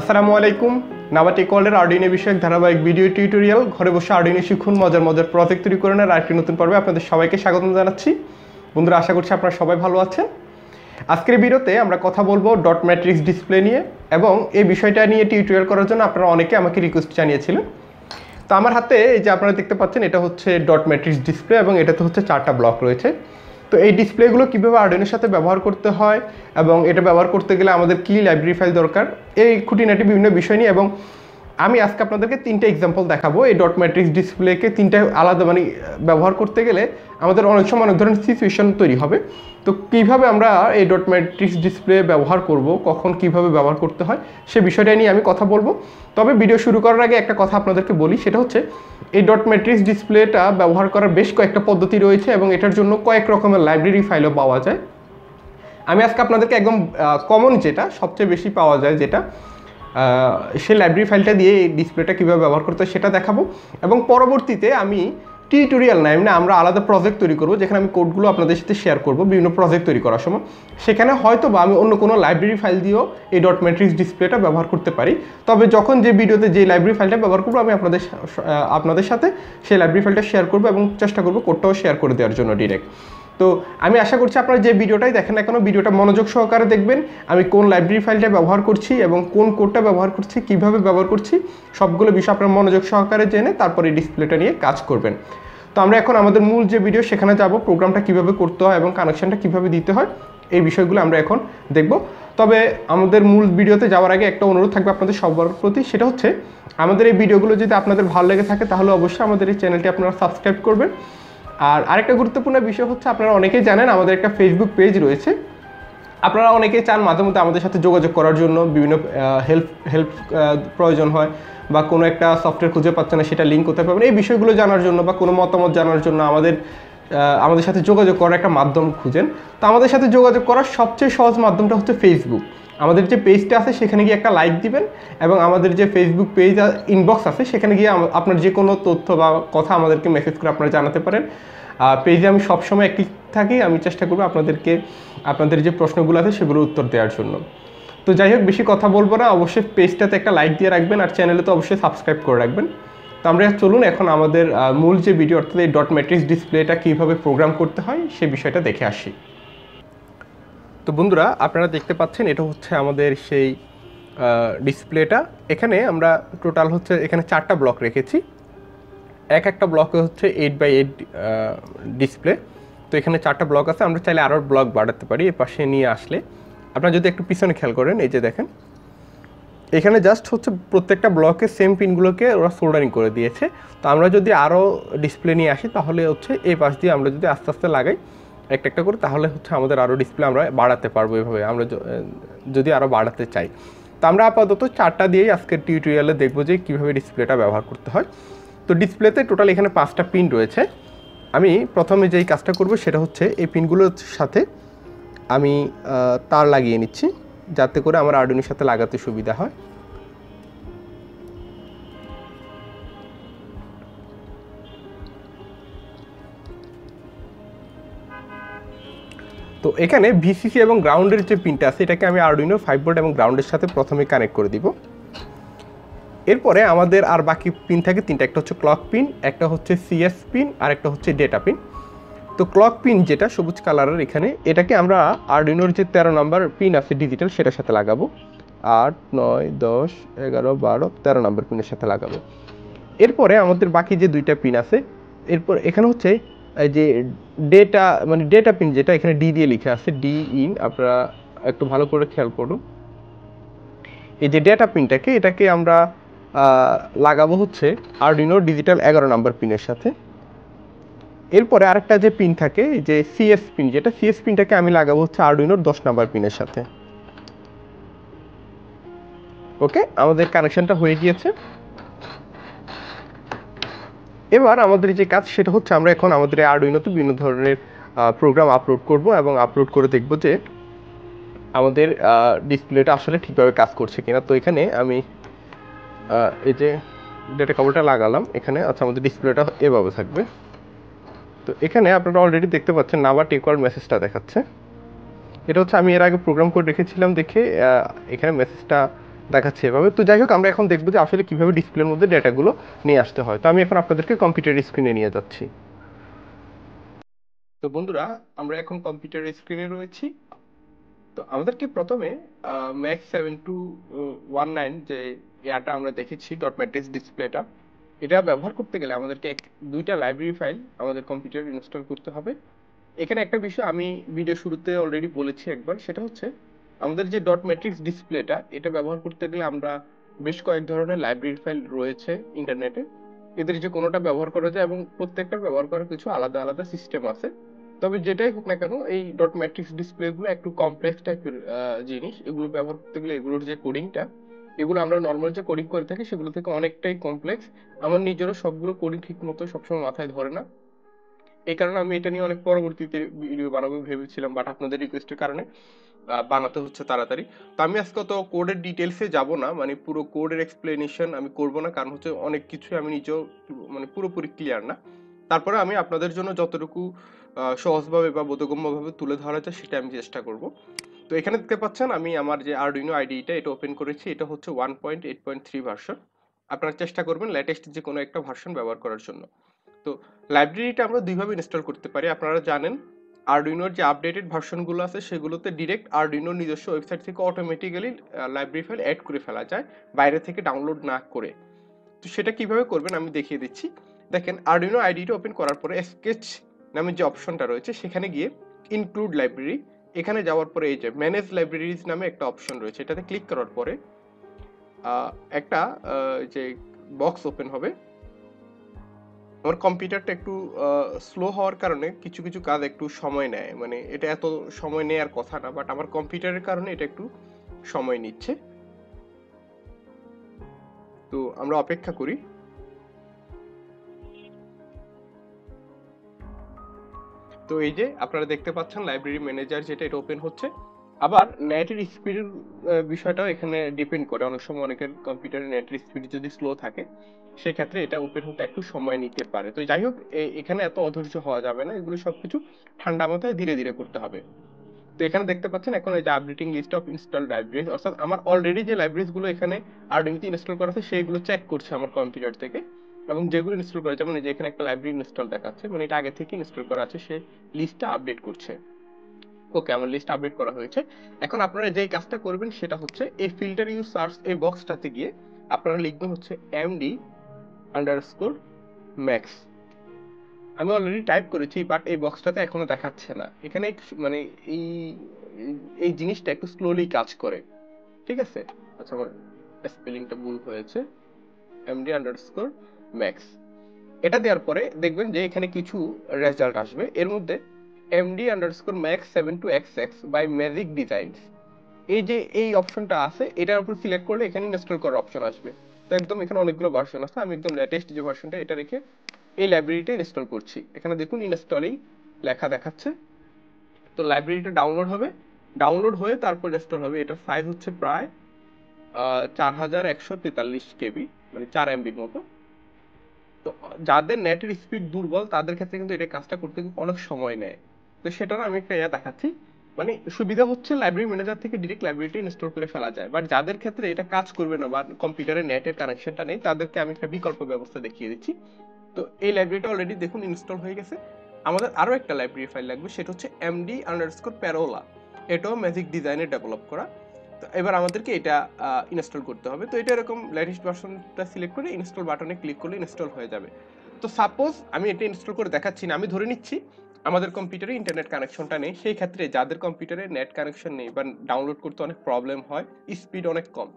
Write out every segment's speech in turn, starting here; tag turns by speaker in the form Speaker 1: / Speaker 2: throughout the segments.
Speaker 1: আসসালামু আলাইকুম। নাবা টেক ওয়ার্ল্ডের আর্ডিনো বিষয়ক ধারাবাহিক ভিডিও টিউটোরিয়াল ঘরে বসে আর্ডিনো শিখুন, মজার মজার প্রজেক্ট তৈরি করেন আর একটি নতুন পর্বে আপনাদের সবাইকে স্বাগত জানাচ্ছি। বন্ধুরা, আশা করছি আপনারা সবাই ভালো আছেন। আজকের ভিডিওতে আমরা কথা বলবো ডট ম্যাট্রিক্স ডিসপ্লে নিয়ে, এবং এই বিষয়টা নিয়ে টিউটোরিয়াল করার জন্য আপনারা অনেকে আমাকে রিকোয়েস্ট জানিয়েছিলেন। তো আমার হাতে এই যে আপনারা দেখতে পাচ্ছেন, এটা হচ্ছে ডট ম্যাট্রিক্স ডিসপ্লে এবং এটাতে হচ্ছে 4টা ব্লক রয়েছে। তো এই ডিসপ্লেগুলো কীভাবে আর্ডিনোর সাথে ব্যবহার করতে হয় এবং এটা ব্যবহার করতে গেলে আমাদের কী লাইব্রেরি ফাইল দরকার, এই খুঁটিনাটি বিভিন্ন বিষয় নিয়ে, এবং আমি আজকে আপনাদেরকে 3টে এক্সাম্পল দেখাবো। এই ডট ম্যাট্রিক্স ডিসপ্লেকে 3টা আলাদা ব্যবহার করতে গেলে আমাদের অনেক সময় অনেক ধরনের সিচুয়েশন তৈরি হবে। তো কীভাবে আমরা এই ডট ম্যাট্রিক্স ডিসপ্লে ব্যবহার করব, কখন কিভাবে ব্যবহার করতে হয় সে বিষয়টা নিয়ে আমি কথা বলবো। তবে ভিডিও শুরু করার আগে একটা কথা আপনাদেরকে বলি, সেটা হচ্ছে এই ডট ম্যাট্রিক্স ডিসপ্লেটা ব্যবহার করার বেশ কয়েকটা পদ্ধতি রয়েছে এবং এটার জন্য কয়েক রকমের লাইব্রেরি ফাইলও পাওয়া যায়। আমি আজকে আপনাদেরকে একদম কমন, যেটা সবচেয়ে বেশি পাওয়া যায়, যেটা সেই লাইব্রেরি ফাইলটা দিয়ে এই ডিসপ্লেটা কীভাবে ব্যবহার করতে হয় সেটা দেখাবো। এবং পরবর্তীতে আমি টিউটোরিয়াল না, এমনি আমরা আলাদা প্রজেক্ট তৈরি করবো, যেখানে আমি কোডগুলো আপনাদের সাথে শেয়ার করবো বিভিন্ন প্রজেক্ট তৈরি করার সময়। সেখানে হয়তো বা আমি অন্য কোনো লাইব্রেরি ফাইল দিয়েও এই ডট ম্যাট্রিক্স ডিসপ্লেটা ব্যবহার করতে পারি। তবে যখন যে ভিডিওতে যে লাইব্রেরি ফাইলটা ব্যবহার করবো, আমি আপনাদের সাথে সেই লাইব্রেরি ফাইলটা শেয়ার করবো এবং চেষ্টা করবো কোডটাও শেয়ার করে দেওয়ার জন্য ডিরেক্ট। তো আমি আশা করছি আপনারা যে ভিডিওটাই দেখেন না কেন, ভিডিওটা মনোযোগ সহকারে দেখবেন। আমি কোন লাইব্রেরি ফাইলটা ব্যবহার করছি এবং কোন কোডটা ব্যবহার করছি, কিভাবে ব্যবহার করছি, সবগুলো বিষয় আপনারা মনোযোগ সহকারে জেনে তারপরে এই ডিসপ্লেটা নিয়ে কাজ করবেন। তো আমরা এখন আমাদের মূল যে ভিডিও সেখানে যাব, প্রোগ্রামটা কিভাবে করতে হয় এবং কানেকশনটা কিভাবে দিতে হয়, এই বিষয়গুলো আমরা এখন দেখব। তবে আমাদের মূল ভিডিওতে যাওয়ার আগে একটা অনুরোধ থাকবে আপনাদের সবার প্রতি, সেটা হচ্ছে আমাদের এই ভিডিওগুলো যদি আপনাদের ভালো লেগে থাকে তাহলে অবশ্যই আমাদের এই চ্যানেলটি আপনারা সাবস্ক্রাইব করবেন। আর আরেকটা গুরুত্বপূর্ণ বিষয় হচ্ছে, আপনারা অনেকেই জানেন আমাদের একটা ফেসবুক পেজ রয়েছে। আপনারা অনেকেই চান মাঝে মধ্যে আমাদের সাথে যোগাযোগ করার জন্য, বিভিন্ন হেল্প প্রয়োজন হয়, বা কোনো একটা সফটওয়্যার খুঁজে পাচ্ছে না সেটা লিঙ্ক কোথায় পাবেন, এই বিষয়গুলো জানার জন্য বা কোনো মতামত জানার জন্য আমাদের সাথে যোগাযোগ করার একটা মাধ্যম খুঁজেন। তো আমাদের সাথে যোগাযোগ করার সবচেয়ে সহজ মাধ্যমটা হচ্ছে ফেসবুক। আমাদের যে পেজটা আছে সেখানে গিয়ে একটা লাইক দিবেন, এবং আমাদের যে ফেসবুক পেজ ইনবক্স আছে সেখানে গিয়ে আপনার যে কোনো তথ্য বা কথা আমাদেরকে মেসেজ করে আপনারা জানাতে পারেন। পেজে আমি সবসময় অ্যাক্টিভ থাকি, আমি চেষ্টা করবো আপনাদের যে প্রশ্নগুলো আছে সেগুলোর উত্তর দেওয়ার জন্য। তো যাই হোক, বেশি কথা বলবো না, অবশ্যই পেজটাতে একটা লাইক দিয়ে রাখবেন আর চ্যানেলে তো অবশ্যই সাবস্ক্রাইব করে রাখবেন। তো আমরা চলুন এখন আমাদের মূল যে ভিডিও, অর্থাৎ এই ডট ম্যাট্রিক্স ডিসপ্লেটা কীভাবে প্রোগ্রাম করতে হয় সে বিষয়টা দেখে আসি। তো বন্ধুরা, আপনারা দেখতে পাচ্ছেন এটা হচ্ছে আমাদের সেই ডিসপ্লেটা। এখানে আমরা টোটাল হচ্ছে এখানে 4টা ব্লক রেখেছি। একটা ব্লকে হচ্ছে 8x8 ডিসপ্লে। তো এখানে 4টা ব্লক আছে, আমরা চাইলে আরও ব্লক বাড়াতে পারি। এর পাশে নিয়ে আসলে আপনারা যদি একটু পিছনে খেয়াল করেন, এই যে দেখেন এখানে জাস্ট হচ্ছে প্রত্যেকটা ব্লকে সেম পিনগুলোকে ওরা সোল্ডারিং করে দিয়েছে। তো আমরা যদি আরও ডিসপ্লে নিয়ে আসি তাহলে হচ্ছে এই পাশ দিয়ে আমরা যদি আস্তে আস্তে লাগাই একটা একটা করে, তাহলে হচ্ছে আমাদের আরও ডিসপ্লে আমরা বাড়াতে পারবো। এভাবে আমরা যদি আরও বাড়াতে চাই, তো আমরা আপাতত 4টা দিয়েই আজকের টিউটোরিয়ালে দেখবো যে কীভাবে ডিসপ্লেটা ব্যবহার করতে হয়। তো ডিসপ্লেতে টোটাল এখানে 5টা পিন রয়েছে। আমি প্রথমে যেই কাজটা করব সেটা হচ্ছে এই পিনগুলোর সাথে আমি তার লাগিয়ে নিচ্ছি, যাতে করে আমার আর্ডুইনোর সাথে লাগাতে সুবিধা হয়। তো এখানে ভিসিসি এবং গ্রাউন্ডের যে পিনটা আছে এটাকে আমি আর্ডুইনো 5 ভোল্ট এবং গ্রাউন্ডের সাথে প্রথমে কানেক্ট করে দিব। এরপরে আমাদের আর বাকি পিন থাকে 3টা, একটা হচ্ছে ক্লক পিন, একটা হচ্ছে সিএস পিন, আর একটা হচ্ছে ডেটা পিন। তো ক্লক পিন যেটা সবুজ কালারের, এখানে এটাকে আমরা আর্ডুইনোর যে 13 নম্বর পিন আছে ডিজিটাল, সেটার সাথে লাগাবো। 8, 9, 10, 11, 12, 13 নম্বর পিনের সাথে লাগাবো। এরপরে আমাদের বাকি যে 2টা পিন আছে, এরপর এখানে হচ্ছে এই যে ডেটা পিন, যেটা এখানে ডি দিয়ে লেখা আছে, ডি ইন, আপনারা একটু ভালো করে খেয়াল করুন। এই যে ডেটা পিনটাকে, এটাকে আমরা লাগাবো হচ্ছে আর্ডুইনো ডিজিটাল 11 নম্বর পিনের সাথে। এরপরে আরেকটা যে পিন থাকে, যে সিএস পিন, যেটা সিএস পিনটাকে আমি লাগাবো হচ্ছে আর্ডুইনোর 10 নম্বর পিনের সাথে। ওকে, আমাদের কানেকশনটা হয়ে গিয়েছে। এবার আমাদের যে কাজ সেটা হচ্ছে আমরা এখন আমাদের আর্ডুইনোতে বিভিন্ন ধরনের প্রোগ্রাম আপলোড করব এবং আপলোড করে দেখব যে আমাদের ডিসপ্লেটা আসলে ঠিকভাবে কাজ করছে কিনা। তো এখানে আমি এই যে ডেটা কেবলটা লাগালাম এখানে। আচ্ছা, আমাদের ডিসপ্লেটা এভাবে থাকবে। তো এখানে আপনারা অলরেডি দেখতে পাচ্ছেন নাবা টেক ওয়ার্ল্ড মেসেজটা দেখাচ্ছে। এটা হচ্ছে আমি এর আগে প্রোগ্রাম করে রেখেছিলাম দেখে এখানে মেসেজটা দেখাচ্ছে এভাবে। তো যাই হোক, আমরা এখন দেখবো যে আসলে কিভাবে ডিসপ্লের মধ্যে ডেটাগুলো নিয়ে আসতে হয়। তো আমি এখন আপনাদেরকে কম্পিউটার স্ক্রিনে নিয়ে যাচ্ছি। তো বন্ধুরা, আমরা এখন কম্পিউটার স্ক্রিনে রয়েছি। তো আমাদেরকে প্রথমে ম্যাক্স 7219 যে ইয়াটা আমরা দেখেছি, ডট ম্যাট্রিক্স ডিসপ্লেটা, এটা ব্যবহার করতে গেলে আমাদেরকে দুইটা লাইব্রেরি ফাইল আমাদের কম্পিউটারে ইনস্টল করতে হবে। এখানে একটা বিষয় আমি ভিডিও শুরুতে অলরেডি বলেছি একবার, সেটা হচ্ছে আমাদের যে ডট ম্যাট্রিক্স ডিসপ্লেটা, এটা ব্যবহার করতে গেলে আমরা বেশ কয়েক ধরনের লাইব্রেরি ফাইল রয়েছে ইন্টারনেটে, এদের যে কোনোটা ব্যবহার করা যায় এবং প্রত্যেকটা ব্যবহার করার কিছু আলাদা আলাদা সিস্টেম আছে। তবে যেটাই হোক না কেন, এই ডট ম্যাট্রিক্স ডিসপ্লে গুলো একটু কমপ্লেক্স টাইপের জিনিস। এগুলো ব্যবহার করতে গেলে এগুলোর যে কোডিংটা, এগুলো আমরা নর্মাল যে কোডিং করে থাকি সেগুলো থেকে অনেকটাই কমপ্লেক্স। আমার নিজেরও সবগুলো কোডিং ঠিক মতো সবসময় মাথায় ধরে না, এই কারণে আমি এটা নিয়ে অনেক পরবর্তীতে ভিডিও বানাবো ভেবেছিলাম, বাট আপনাদের রিকোয়েস্টের কারণে বানাতে হচ্ছে তাড়াতাড়ি। তো আমি আজকে তো কোডের ডিটেলসে যাব না, মানে পুরো কোডের এক্সপ্লেনেশন আমি করব না, কারণ হচ্ছে অনেক কিছু আমি নিজেও মানে পুরোপুরি ক্লিয়ার না। তারপরে আমি আপনাদের জন্য যতটুকু সহজভাবে বা বোধগম্যভাবে তুলে ধরা যায় সেটা আমি চেষ্টা করব। তো এখানে দেখতে পাচ্ছেন আমি আমার যে আরডুইনো আইডিটা এটা ওপেন করেছি। এটা হচ্ছে 1.8.3 ভার্সন। আপনারা চেষ্টা করবেন লেটেস্ট যে কোনো একটা ভার্সন ব্যবহার করার জন্য। তো লাইব্রেরিটা আমরা দুইভাবে ইনস্টল করতে পারি। আপনারা জানেন আরডুইনোর যে আপডেটেড ভার্সনগুলো আছে সেগুলোতে ডিরেক্ট আরডুইনোর নিজস্ব ওয়েবসাইট থেকে অটোমেটিক্যালি লাইব্রেরি ফাইল অ্যাড করে ফেলা যায়, বাইরে থেকে ডাউনলোড না করে। তো সেটা কিভাবে করবেন আমি দেখিয়ে দিচ্ছি। দেখেন, আরডুইনো আইডিটা ওপেন করার পরে স্কেচ নামে যে অপশনটা রয়েছে সেখানে গিয়ে ইনক্লুড লাইব্রেরি, এখানে যাওয়ার পরে এই যে ম্যানেজ লাইব্রেরিজ নামে একটা অপশন রয়েছে, এটাতে ক্লিক করার পরে একটা যে বক্স ওপেন হবে। আমার কম্পিউটারটা একটু স্লো হওয়ার কারণে কিছু কিছু কাজ একটু সময় নেয়, মানে এটা এত সময় নেওয়ার কথা না, বাট আমার কম্পিউটারের কারণে এটা একটু সময় নিচ্ছে। তো আমরা অপেক্ষা করি। তো এই যে আপনারা দেখতে পাচ্ছেন লাইব্রেরি ম্যানেজার যেটা, এটা ওপেন হচ্ছে। আবার নেটের স্পিডের বিষয়টাও এখানে ডিপেন্ড করে। অনেক সময় অনেকের কম্পিউটারের নেটের স্পিড যদি স্লো থাকে সেক্ষেত্রে এটা ওপেন হতে একটু সময় নিতে পারে। তো যাই হোক, এখানে এত অধৈর্য হওয়া যাবে না, এগুলো সবকিছু ঠান্ডা মাথায় ধীরে ধীরে করতে হবে। তো এখানে দেখতে পাচ্ছেন এখন এই যে updating list of installed libraries, অর্থাৎ আমার অলরেডি যে লাইব্রেরিজ গুলো এখানে আরডিনোতে ইনস্টল করা আছে সেইগুলো চেক করছে আমার কম্পিউটার থেকে, এবং যেগুলো ইনস্টল করা, যেমন এই যে এখানে একটা লাইব্রেরি ইনস্টল দেখাচ্ছে, মানে এটা আগে থেকে ইনস্টল করা আছে, সেই লিস্টটা আপডেট করছে। ওকে, আমার লিস্ট আপডেট করা হয়েছে। এখন আপনারা যেই কাজটা করবেন সেটা হচ্ছে এই ফিল্টার ইউজ সার্চ এই বক্সটাতে গিয়ে আপনারা লিখবেন হচ্ছে md_max। আমি অলরেডি টাইপ করেছি, বাট এই বক্সটাতে এখনো দেখাচ্ছে না। এখানে মানে এই এই জিনিসটা একটু স্লোলি কাজ করে, ঠিক আছে? আচ্ছা, আমার স্পেলিংটা ভুল হয়েছে, md_max। এটা দেওয়ার পরে দেখবেন যে এখানে কিছু রেজাল্ট আসবে। এর মধ্যে md_max 72xx by magic designs, এই যে এই অপশনটা আছে, এটার উপর সিলেক্ট করলে এখানে ইনস্টল করার অপশন আসবে। তো একদম এখানে অনেকগুলো ভার্সন আছে, আমি একদম লেটেস্ট যে ভার্সনটা এটা রেখে এই লাইব্রেরিটা ইনস্টল করছি। এখানে দেখুন ইনস্টলিং লেখা দেখাচ্ছে। তো লাইব্রেরিটা ডাউনলোড হবে, ডাউনলোড হয়ে তারপর ইনস্টল হবে। এটার সাইজ হচ্ছে প্রায় 4143 কেবি, মানে 4 MB মতো। তো যাদের নেটের স্পিড দুর্বল তাদের ক্ষেত্রে কিন্তু এটা কাজটা করতে অনেক সময় নেয়। তো সেটার আমি একটা দেখাচ্ছি। মানে সুবিধা হচ্ছে লাইব্রেরি ম্যানেজার থেকে ডিরেক্ট লাইব্রেরিটা ইনস্টল করে ফেলা যায়, বাট যাদের ক্ষেত্রে এটা কাজ করবে না বা কম্পিউটারে নেটের কানেকশনটা নেই তাদেরকে আমি একটা বিকল্প ব্যবস্থা দেখিয়ে দিচ্ছি। তো এই লাইব্রেরিটা অলরেডি দেখুন ইনস্টল হয়ে গেছে। আমাদের আরো একটা লাইব্রেরি ফাইল লাগবে, সেটা হচ্ছে md_parola। এটাও ম্যাজিক ডিজাইনে ডেভেলপ করা। তো এবার আমাদেরকে এটা ইনস্টল করতে হবে। তো এটা এরকম লেটেস্ট ভার্সনটা সিলেক্ট করে ইনস্টল বাটনে ক্লিক করলে ইনস্টল হয়ে যাবে। তো সাপোজ আমি এটা ইনস্টল করে দেখাচ্ছি না, আমি ধরে নিচ্ছি আমাদের কম্পিউটারে ইন্টারনেট কানেকশনটা নেই। সেই ক্ষেত্রে যাদের কম্পিউটারে নেট কানেকশন নেই বা ডাউনলোড করতে অনেক প্রবলেম হয়, স্পিড অনেক কম,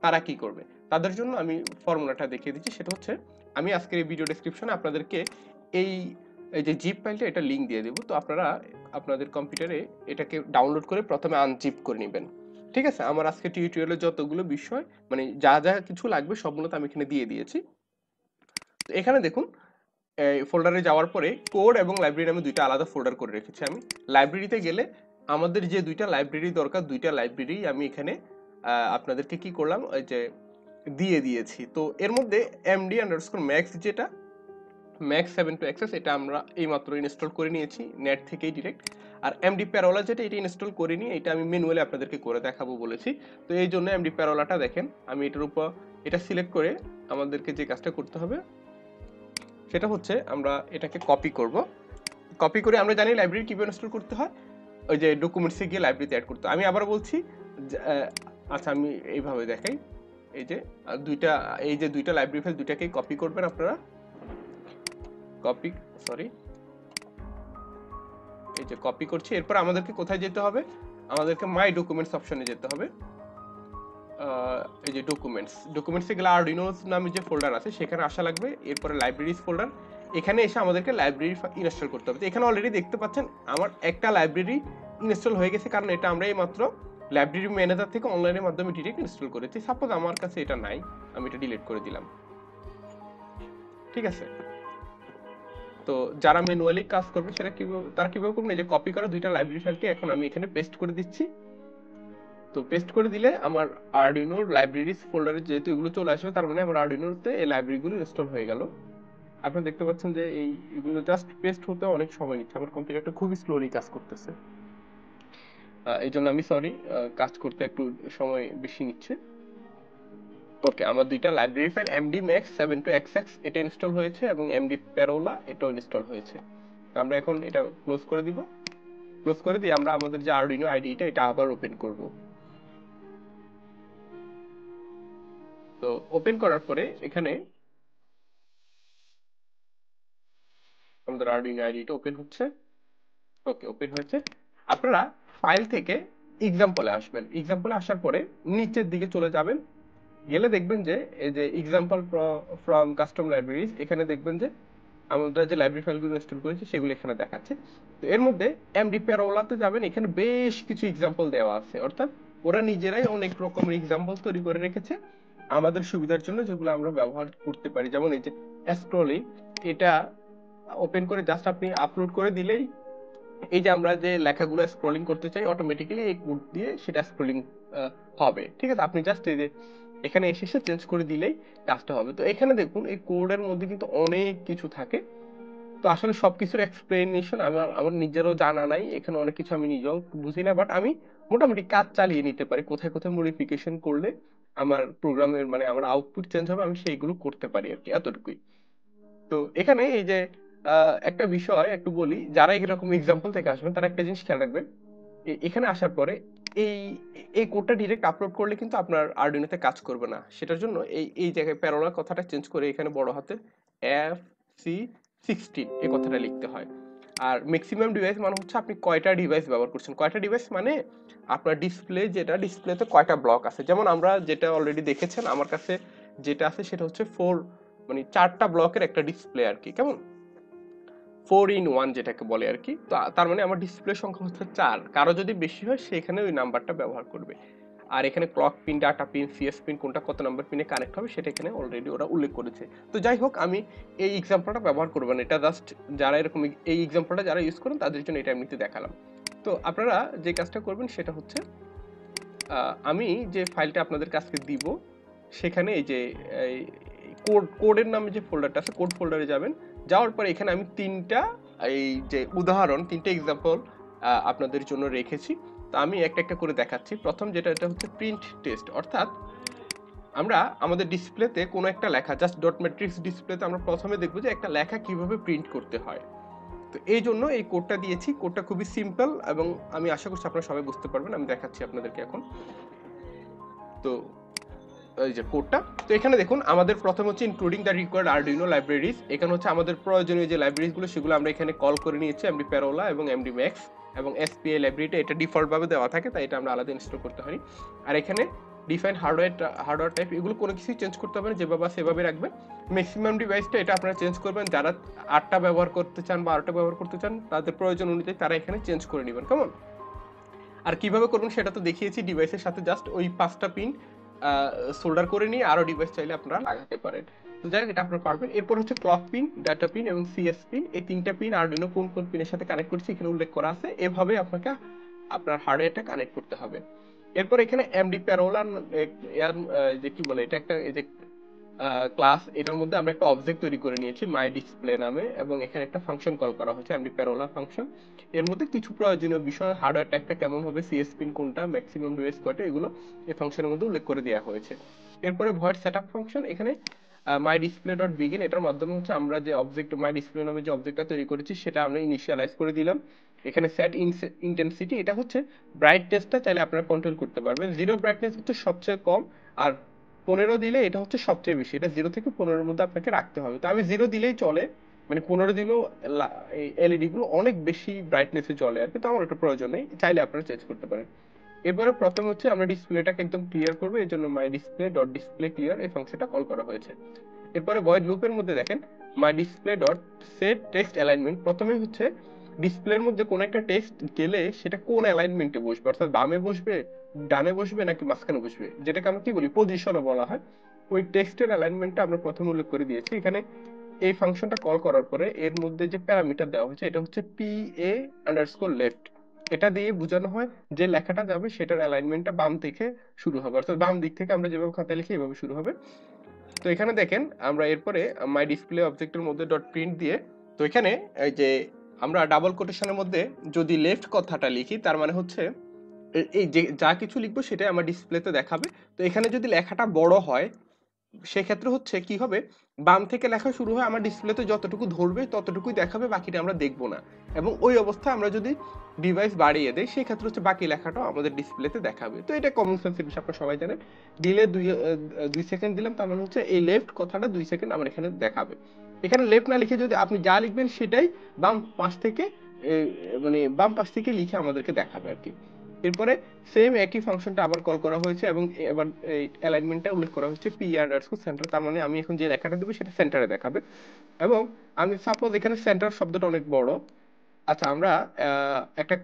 Speaker 1: তারা কি করবে? তাদের জন্য আমি ফর্মুলাটা দেখিয়ে দিচ্ছি। সেটা হচ্ছে আমি আজকের এই ভিডিও ডেসক্রিপশনে আপনাদেরকে এই এই যে জিপ ফাইলটা, এটা লিঙ্ক দিয়ে দেবো। তো আপনারা আপনাদের কম্পিউটারে এটাকে ডাউনলোড করে প্রথমে আনজিপ করে নেবেন, ঠিক আছে? আমার আজকে টিউটোরিয়ালে যতগুলো বিষয় মানে যা যা কিছু লাগবে সবগুলো তো আমি এখানে দিয়ে দিয়েছি। তো এখানে দেখুন এই ফোল্ডারে যাওয়ার পরে কোড এবং লাইব্রেরি নামে দুইটা আলাদা ফোল্ডার করে রেখেছি আমি। লাইব্রেরিতে গেলে আমাদের যে দুইটা লাইব্রেরি দরকার, দুইটা লাইব্রেরি আমি এখানে আপনাদেরকে কি করলাম, ওই যে দিয়ে দিয়েছি। তো এর মধ্যে md_max যেটা, ম্যাক্স 7 টু অ্যাক্সেস এটা আমরা এইমাত্র ইনস্টল করে নিয়েছি নেট থেকেই ডিরেক্ট। আর এমডি প্যারোলা যেটা এটা ইনস্টল করিনি, এটা আমি ম্যানুয়ালি আপনাদেরকে করে দেখাবো বলেছি। তো এই জন্য এমডি প্যারোলাটা দেখেন আমি এটার উপর এটা সিলেক্ট করে আমাদেরকে যে কাজটা করতে হবে সেটা হচ্ছে আমরা এটাকে কপি করব। কপি করে আমরা জানি লাইব্রেরি কিভাবে ইনস্টল করতে হয়, ওই যে ডকুমেন্টসে গিয়ে লাইব্রেরিতে অ্যাড করতে হয়। আমি আবার বলছি আচ্ছা আমি এইভাবে দেখাই, এই যে দুইটা লাইব্রেরি ফাইল দুইটাকেই কপি করবেন আপনারা। কপি সরি এই যে কপি করছি। এরপর আমাদেরকে কোথায় যেতে হবে, আমাদেরকে মাই ডকুমেন্টস অপশনে যেতে হবে। এই যে ডকুমেন্টসে গেলে আরডিনোস নামে যে ফোল্ডার আছে সেখানে আসা লাগবে। এরপরে লাইব্রেরিজ ফোল্ডার, এখানে এসে আমাদেরকে লাইব্রেরি ইনস্টল করতে হবে। তো এখানে অলরেডি দেখতে পাচ্ছেন আমার একটা লাইব্রেরি ইনস্টল হয়ে গেছে, কারণ এটা আমরা এই মাত্র লাইব্রেরি ম্যানেজার থেকে অনলাইনের মাধ্যমে ডিরেক্ট ইনস্টল করেছি। সাপোজ আমার কাছে এটা নাই, আমি এটা ডিলিট করে দিলাম, ঠিক আছে। তো যারা ম্যানুয়ালি কাজ করবে তারা কিভাবে করবেন, এই যে কপি করা দুইটা লাইব্রেরি ফাইলকে এখন আমি এখানে পেস্ট করে দিচ্ছি। তো পেস্ট করে দিলে আমার আরডিনোর লাইব্রেরিজ ফোল্ডারে যেহেতু এগুলো চলে আসবে, তার মানে আমার আরডিনোতে এই লাইব্রেরিগুলো ইনস্টল হয়ে গেল। আপনারা দেখতে পাচ্ছেন যে এইগুলো জাস্ট পেস্ট হতে অনেক সময় নিচ্ছে, আমার কম্পিউটারটা খুবই স্লোলি কাজ করতেছে। এই জন্য আমি সরি, কাজ করতে একটু সময় বেশি নিচ্ছে। ওকে, আমার দুইটা library file MD max 7 two XX এটা ইনস্টল হয়েছে এবং এমডি প্যারোলা এটাও ইনস্টল হয়েছে। আমরা এখন এটা ক্লোজ করে দিব। ক্লোজ করে দিয়ে আমরা আমাদের যে আরডিনো আইডিটা এটা আবার ওপেন করব। তো ওপেন করার পরে এখানে আমাদের আরডিনো আইডিটা ওপেন হচ্ছে। ওকে, ওপেন হয়েছে। আপনারা ফাইল থেকে এক্সাম্পলে আসবেন। এক্সাম্পলে আসার পরে নিচের দিকে চলে যাবেন, গেলে দেখবেন যে এই যে এক্সাম্পল ফ্রম কাস্টম লাইব্রেরিজ, এখানে দেখবেন যে আমরা যে লাইব্রেরি ফাইলগুলো ইনস্টল করেছি সেগুলো এখানে দেখাচ্ছে। তো এর মধ্যে এমডি প্যারোলাতে যাবেন, এখানে বেশ কিছু এক্সাম্পল দেওয়া আছে, অর্থাৎ ওরা নিজেরাই অনেক রকমের এক্সাম্পল তৈরি করে রেখেছে আমাদের সুবিধার জন্য, যেগুলো আমরা ব্যবহার করতে পারি। যেমন এই যে স্ক্রলিং, এটা ওপেন করে জাস্ট আপনি আপলোড করে দিলেই এই যে আমরা যে লেখাগুলো স্ক্রলিং করতে চাই অটোমেটিক্যালি এই কোড দিয়ে সেটা স্ক্রলিং হবে, ঠিক আছে। আপনি জাস্ট এই যে এখানে এসে চেঞ্জ করে দিলেই কাজটা হবে। তো এখানে দেখুন এই কোডের মধ্যে কিন্তু অনেক কিছু থাকে। তো আসলে সবকিছুর এক্সপ্লেনেশন আমার নিজেরও জানা নাই, এখানে অনেক কিছু আমি নিজেও বুঝি না, বাট আমি মোটামুটি কাজ চালিয়ে নিতে পারি। কোথায় কোথায় মডিফিকেশন করলে আমার প্রোগ্রামের মানে আমার আউটপুট চেঞ্জ হবে আমি সেইগুলো করতে পারি আর কি, এতটুকুই। তো এখানে এই যে একটা বিষয় একটু বলি, যারা এরকম এক্সাম্পল থেকে আসবেন তারা একটা জিনিস খেয়াল রাখবেন, এখানে আসার পরে এই এই কোডটা ডিরেক্ট আপলোড করলে কিন্তু আপনার আরডিনোতে কাজ করবে না। সেটার জন্য এই এই জায়গায় প্যারোলা কথাটা চেঞ্জ করে এখানে বড় হাতের FC16 এই কথাটা লিখতে হয়। আর ম্যাক্সিমাম ডিভাইস মানে হচ্ছে আপনি কয়টা ডিভাইস ব্যবহার করছেন। কয়টা ডিভাইস মানে আপনার ডিসপ্লে, যেটা ডিসপ্লেতে কয়টা ব্লক আছে। যেমন আমরা যেটা অলরেডি দেখেছেন আমার কাছে যেটা আছে সেটা হচ্ছে 4 মানে 4টা ব্লকের একটা ডিসপ্লে আর কি, কেমন 4 in 1 যেটাকে বলে আর কি। তো তার মানে আমার ডিসপ্লে সংখ্যা হচ্ছে 4, কারো যদি বেশি হয় সেখানে ওই নাম্বারটা ব্যবহার করবে। আর এখানে clock pin, data pin, CS pin কোনটা কত নাম্বার পিনে কানেক্ট হবে সেটা এখানে অলরেডি ওরা উল্লেখ করেছে। তো যাই হোক, আমি এই এক্সাম্পলটা ব্যবহার করব না, এটা জাস্ট যারা এরকম এই এক্সাম্পলটা যারা ইউজ করেন তাদের জন্য এটা এমনিতে দেখালাম। তো আপনারা যে কাজটা করবেন সেটা হচ্ছে আমি যে ফাইলটা আপনাদের কাছে দিব সেখানে এই যে কোডের নামে যে ফোল্ডারটা আছে কোড ফোল্ডারে যাবেন। যাওয়ার পরে এখানে আমি তিনটা এই যে উদাহরণ, তিনটা এক্সাম্পল আপনাদের জন্য রেখেছি। তো আমি একটা একটা করে দেখাচ্ছি। প্রথম যেটা, এটা হচ্ছে প্রিন্ট টেস্ট, অর্থাৎ আমরা আমাদের ডিসপ্লেতে কোনো একটা লেখা জাস্ট ডট ম্যাট্রিক্স ডিসপ্লেতে আমরা প্রথমে দেখবো যে একটা লেখা কিভাবে প্রিন্ট করতে হয়। তো এই জন্য এই কোডটা দিয়েছি। কোডটা খুবই সিম্পল এবং আমি আশা করছি আপনারা সবাই বুঝতে পারবেন। আমি দেখাচ্ছি আপনাদেরকে এখন। তো এই যে কোডটা, তো এখানে দেখুন আমাদের প্রথম হচ্ছে including the required Arduino libraries. এখানে হচ্ছে আমাদের প্রয়োজনীয় যে লাইব্রেরিজগুলো সেগুলো আমরা এখানে কল করে নিয়েছি, এমডি প্যারোলা এবং এমডি ম্যাক্স এবং এসপিআই লাইব্রেরিটা এটা ডিফল্ট ভাবে দেওয়া থাকে, তাই এটা আমরা আলাদা ইনস্টল করতে পারি। আর এখানে ডিফাইন হার্ডওয়্যার টাইপ, এগুলো কোনো কিছুই চেঞ্জ করতে হবে না, যেভাবে সেভাবে রাখবেন। ম্যাক্সিমাম ডিভাইসটা এটা আপনারা চেঞ্জ করবেন, যারা 8টা ব্যবহার করতে চান বা 12টা ব্যবহার করতে চান তাদের প্রয়োজন অনুযায়ী তারা এখানে চেঞ্জ করে নেবেন, কেমন। আর কিভাবে করবেন সেটা তো দেখিয়েছি, ডিভাইসের সাথে জাস্ট ওই 5টা পিন সোল্ডার করে নিয়ে আরো ডিভাইস চাইলে আপনারা লাগাতে পারেন। তো যাই হোক, এটা আপনারা পারবেন। এরপর হচ্ছে ক্লক পিন, ডাটা পিন এবং সিএস পিন, এই 3টা পিন আরডুইনো কোন কোন পিনের সাথে কানেক্ট করছে এখানে উল্লেখ করা আছে। এভাবে আপনাকে আপনার হার্ডওয়্যারটা কানেক্ট করতে হবে। এরপর এখানে এমডি প্যারোলা যে কি বলে এটা একটা এই যে ক্লাস, এটার মধ্যে আমরা একটা অবজেক্ট তৈরি করে নিয়েছি মাই ডিসপ্লে নামে, এবং এখানে একটা ফাংশন কল করা হয়েছে এমডি প্যারোলা ফাংশন। এর মধ্যে কিছু প্রয়োজনীয় বিষয়, হার্ডওয়্যার ট্যাগটা কেমন হবে, সিএস পিন কোনটা, ম্যাক্সিমাম ডিভাইস কয়টা, এগুলো এই ফাংশনের মধ্যে উল্লেখ করে দেওয়া হয়েছে। এরপরে ভয়েড সেটআপ ফাংশন, এখানে মাই ডিসপ্লে ডট বিগিন, এটার মাধ্যমে হচ্ছে আমরা যে অবজেক্ট মাই ডিসপ্লে নামে যে অবজেক্টটা তৈরি করেছি সেটা আমরা ইনিশিয়ালাইজ করে দিলাম। এখানে সেট ইন্টেন্সিটি, এটা হচ্ছে ব্রাইটনেসটা চাইলে আপনারা কন্ট্রোল করতে পারবেন। 0 ব্রাইটনেস হচ্ছে সবচেয়ে কম, আর 15 দিলে এটা হচ্ছে সবচেয়ে বেশি। এটা 0 থেকে 15 মধ্যে আপনাকে রাখতে হবে। তো আমি 0 দিলেই চলে, মানে 15 দিলেও এলইডি গুলো অনেক বেশি ব্রাইটনেসে চলে আর কি, তো আমার এটা প্রয়োজন নেই, চাইলে আপনারা চেঞ্জ করতে পারেন। এরপরে প্রথম হচ্ছে আমরা ডিসপ্লেটাকে একদম ক্লিয়ার করবো, এই জন্য মাই ডিসপ্লে ডট ডিসপ্লে ক্লিয়ার এই ফাংশনটা কল করা হয়েছে। এরপরে ভয়েড লুপের মধ্যে দেখেন my display dot set text alignment, প্রথমে হচ্ছে ডিসপ্লের মধ্যে কোন একটা টেক্সট গেলে সেটা কোন অ্যালাইনমেন্টে বসবে, অর্থাৎ বামে বসবে, ডানে বসবে, নাকি মাঝখানে বসবে, যেটাকে আমরা কি বলি পজিশনও বলা হয়, ওই টেক্সটের অ্যালাইনমেন্টটা আমরা প্রথমে উল্লেখ করে দিয়েছি। এখানে এই ফাংশনটা কল করার পরে এর মধ্যে যে প্যারামিটার দেওয়া হয়েছে এটা হচ্ছে PA_left, এটা দিয়ে বোঝানো হয় যে লেখাটা যাবে সেটার অ্যালাইনমেন্টটা বাম থেকে শুরু হবে, অর্থাৎ বাম দিক থেকে আমরা যেভাবে খাতায় লিখি এভাবে শুরু হবে। তো এখানে দেখেন আমরা এরপরে মাই ডিসপ্লে অবজেক্টের মধ্যে ডট প্রিন্ট দিয়ে, তো এখানে এই যে আমরা ডাবল কোটেশনের মধ্যে যদি লেফট কথাটা লিখি তার মানে হচ্ছে এই যে যা কিছু লিখবো সেটাই আমার ডিসপ্লেতে দেখাবে। তো এখানে যদি লেখাটা বড় হয় সেক্ষেত্রে হচ্ছে কি হবে, বাম থেকে লেখা শুরু হয়, আমার ডিসপ্লেতে যতটুকু ধরবে ততটুকুই দেখাবে, বাকিটা আমরা দেখবো না। এবং ওই অবস্থায় আমরা যদি ডিভাইস বাড়িয়ে দেয় সেই ক্ষেত্রে হচ্ছে বাকি লেখাটাও আমাদের ডিসপ্লেতে দেখাবে। তো এটা কমন সেন্সের বিষয়, আপনারা সবাই জানেন। দিলে 2 সেকেন্ড দিলাম, তার মানে হচ্ছে এই লেফট কথাটা 2 সেকেন্ড আমার এখানে দেখাবে। এখানে লেফট না লিখে যদি আপনি যা লিখবেন সেটাই বাম পাশ থেকে মানে বাম পাশ থেকে লিখে আমাদেরকে দেখাবে আর কি। এরপরে সেম একই ফাংশনটা আবার কল করা হয়েছে, এবং এবার এই অ্যালাইনমেন্টটা উল্লেখ করা হচ্ছে P_center, তার মানে আমি এখন যে লেখাটা দেবো সেটা সেন্টারে দেখাবে। এবং আমি সাপোজ এখানে সেন্টার শব্দটা অনেক বড়, আচ্ছা আমরা একটা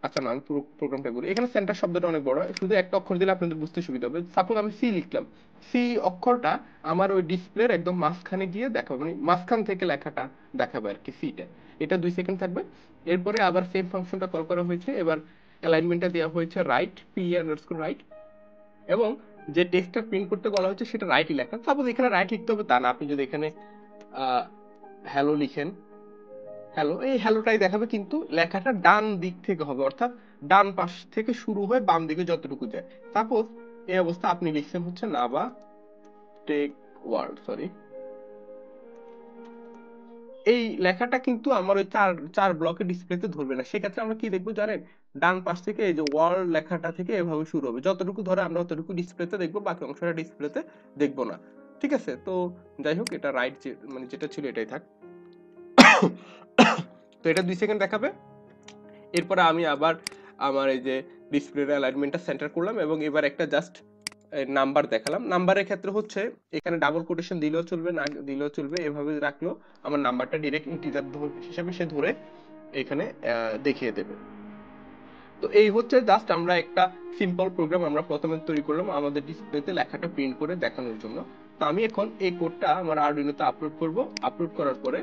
Speaker 1: আচ্ছা না আমি পুরো প্রোগ্রামটা বলি। এখানে সেন্টার শব্দটা অনেক বড়, শুধু একটা অক্ষর দিলে আপনাদের বুঝতে সুবিধা হবে। সাপোজ আমি সি লিখলাম, সি অক্ষরটা আমার ওই ডিসপ্লের একদম মাঝখানে গিয়ে দেখাবে, মানে মাঝখান থেকে লেখাটা দেখাবে আর কি সিটা। এটা 2 সেকেন্ড থাকবে। এরপরে আবার সেম ফাংশনটা কল করা হয়েছে, এবার অ্যালাইনমেন্টটা দেওয়া হয়েছে রাইট, P_right, এবং যে টেক্সটটা প্রিন্ট করতে বলা হয়েছে সেটা রাইটই লেখা। সাপোজ এখানে রাইট লিখতে হবে তা না, আপনি যদি এখানে হ্যালো লিখেন, হ্যালো, এই হ্যালোটাই দেখাবে, কিন্তু লেখাটা ডান দিক থেকে হবে, অর্থাৎ ডান পাশ থেকে শুরু হয়ে বাম দিকে যতটুকু যায়। সাপোজ এই অবস্থা আপনি লিখছেন হচ্ছে নাভা টেক ওয়ার্ল্ড, সরি, এই লেখাটা কিন্তু আমার ওই চার ব্লকের ডিসপ্লেতে ধরবে না। সেক্ষেত্রে আমরা কি দেখবো জানেন, ডান পাশ থেকে এই যে ওয়ার্ল্ড লেখাটা থেকে এভাবে শুরু হবে, যতটুকু ধরে আমরা ততটুকু ডিসপ্লেতে দেখবো, বাকি অংশটা ডিসপ্লেতে দেখবো না। ঠিক আছে, তো যাই হোক, এটা রাইট মানে যেটা ছিল এটাই থাক। তো এটা 2 সেকেন্ড দেখাবে। এরপরে আমি আবার আমার এই যে ডিসপ্লের অ্যালাইনমেন্টটা সেন্টার করলাম, এবং এবার একটা জাস্ট নাম্বার দেখালাম। নাম্বারের ক্ষেত্রে হচ্ছে এখানে ডাবল কোটেশন দিলেও চলবে, না দিলেও চলবে, এভাবে রাখলেও আমার নাম্বারটা ডিরেক্ট ইন্টিজার হিসেবে সে ধরে এখানে দেখিয়ে দেবে। তো এই হচ্ছে জাস্ট আমরা একটা সিম্পল প্রোগ্রাম আমরা প্রথমে তৈরি করলাম আমাদের ডিসপ্লেতে লেখাটা প্রিন্ট করে দেখানোর জন্য। তো আমি এখন এই কোডটা আমার আরডুইনোতে আপলোড করব। আপলোড করার পরে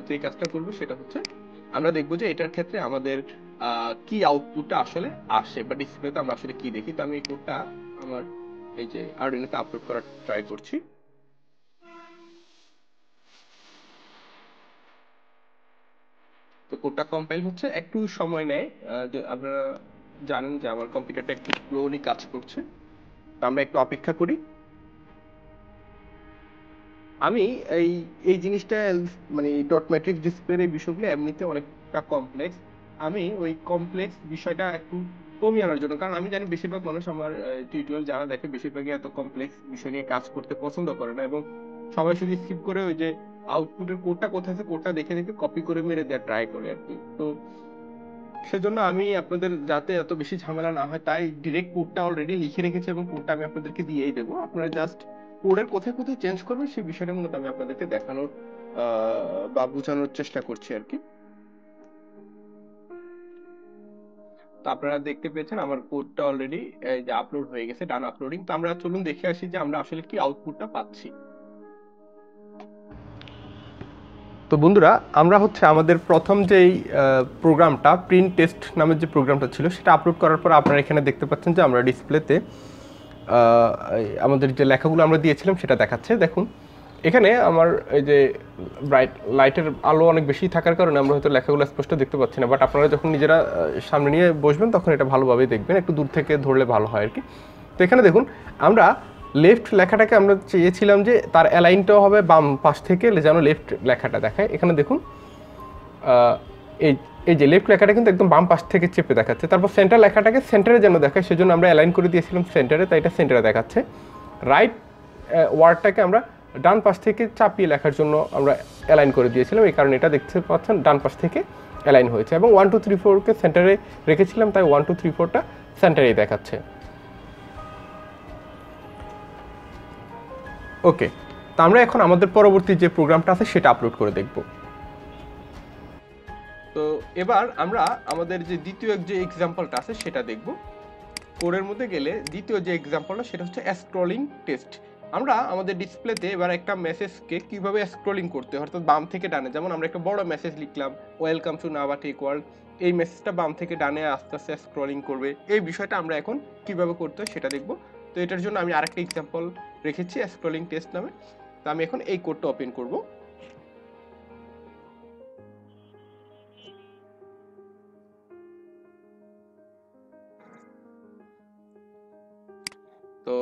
Speaker 1: যে কাজটা করব সেটা হচ্ছে আমরা দেখবো যে এটার ক্ষেত্রে আমাদের কি আউটপুটটা আসলে আসে, বা ডিসপ্লেতে আমরা আসলে কি দেখি। তো আমি এই কোডটা আমার এই যে আরডুইনোতে আপলোড করার ট্রাই করছি। তো কোডটা কম্পাইল হচ্ছে, একটু সময় নেয়, আপনারা জানেন যে আমার কম্পিউটারটা একটু স্লোলি কাজ করছে, তো আমরা একটু অপেক্ষা করি। আমি এই এই জিনিসটা মানে ডট ম্যাট্রিক্স ডিসপ্লের এই বিষয়গুলো এমনিতে অনেকটা কমপ্লেক্স, আমি ওই কমপ্লেক্স বিষয়টা একটু কমিয়ে আনার জন্য, কারণ আমি জানি বেশিরভাগ মানুষ আমার টিউটোরিয়াল যারা দেখে বেশিরভাগই এত কমপ্লেক্স বিষয় নিয়ে কাজ করতে পছন্দ করে না, এবং সবাই শুধু স্কিপ করে ওই যে আউটপুটের কোডটা কোথায় আছে কোডটা দেখে দেখে কপি করে মেরে দেওয়ার ট্রাই করে আর কি। তো সেজন্য আমি আপনাদের যাতে এত বেশি ঝামেলা না হয় তাই ডিরেক্ট কোডটা অলরেডি লিখে রেখেছি, এবং কোডটা আমি আপনাদেরকে দিয়েই দেবো। আপনারা জাস্ট কোডের কোথায় কোথায় চেঞ্জ করবেন সেই বিষয়টা মূলত আমি আপনাদেরকে দেখানোর বা বোঝানোর চেষ্টা করছি আর কি। তো আপনারা দেখতে পেয়েছেন আমার কোডটা অলরেডি যে আপলোড হয়ে গেছে, ডান আপলোডিং। তো আমরা চলুন দেখে আসি যে আমরা আসলে কি আউটপুটটা পাচ্ছি। তো বন্ধুরা, আমরা হচ্ছে আমাদের প্রথম যেই প্রোগ্রামটা প্রিন্ট টেস্ট নামের যে প্রোগ্রামটা ছিল সেটা আপলোড করার পর আপনারা এখানে দেখতে পাচ্ছেন যে আমরা ডিসপ্লেতে আমাদের যে লেখাগুলো আমরা দিয়েছিলাম সেটা দেখাচ্ছে। দেখুন এখানে আমার এই যে ব্রাইট লাইটের আলো অনেক বেশি থাকার কারণে আমরা হয়তো লেখাগুলো স্পষ্ট দেখতে পাচ্ছি না, বাট আপনারা যখন নিজেরা সামনে নিয়ে বসবেন তখন এটা ভালোভাবেই দেখবেন, একটু দূর থেকে ধরলে ভালো হয় আর কি। তো এখানে দেখুন আমরা লেফট লেখাটাকে আমরা চেয়েছিলাম যে তার অ্যালাইনটাও হবে বাম পাশ থেকে যেন লেফট লেখাটা দেখায়। এখানে দেখুন এই এই যে লেফট লেখাটা কিন্তু একদম বাম পাশ থেকে চেপে দেখাচ্ছে। তারপর সেন্টার লেখাটাকে সেন্টারে যেন দেখায় সেজন্য আমরা অ্যালাইন করে দিয়েছিলাম সেন্টারে, তাই এটা সেন্টারে দেখাচ্ছে। রাইট ওয়ার্ডটাকে আমরা ডান পাশ থেকে চাপিয়ে লেখার জন্য আমরা অ্যালাইন করে দিয়েছিলাম, এই কারণে এটা দেখতে পাচ্ছেন ডান পাশ থেকে অ্যালাইন হয়েছে। এবং 1 2 3 4কে সেন্টারে রেখেছিলাম, তাই 1 2 3 4টা সেন্টারেই দেখাচ্ছে। ওকে, তো আমরা এখন আমাদের পরবর্তী যে প্রোগ্রামটা আছে সেটা আপলোড করে দেখব। তো এবার আমরা আমাদের যে দ্বিতীয় যে এক্সাম্পলটা আছে সেটা দেখব। কোডের মধ্যে গেলে দ্বিতীয় যে এক্সাম্পলটা সেটা হচ্ছে স্ক্রলিং টেস্ট। আমরা আমাদের ডিসপ্লেতে এবার একটা মেসেজকে কিভাবে স্ক্রলিং করতে হয়, অর্থাৎ বাম থেকে ডানে, যেমন আমরা একটা বড় মেসেজ লিখলাম ওয়েলকাম টু নাভাটেক ওয়ার্ল্ড, এই মেসেজটা বাম থেকে ডানে আস্তে আস্তে স্ক্রলিং করবে। এই বিষয়টা আমরা এখন কিভাবে করতে হয় সেটা দেখব। তো এটার জন্য আমি আরেকটা এক্সাম্পল রেখেছি স্ক্রলিং টেস্ট নামে। তো আমি এখন এই কোডটা ওপেন করব। তো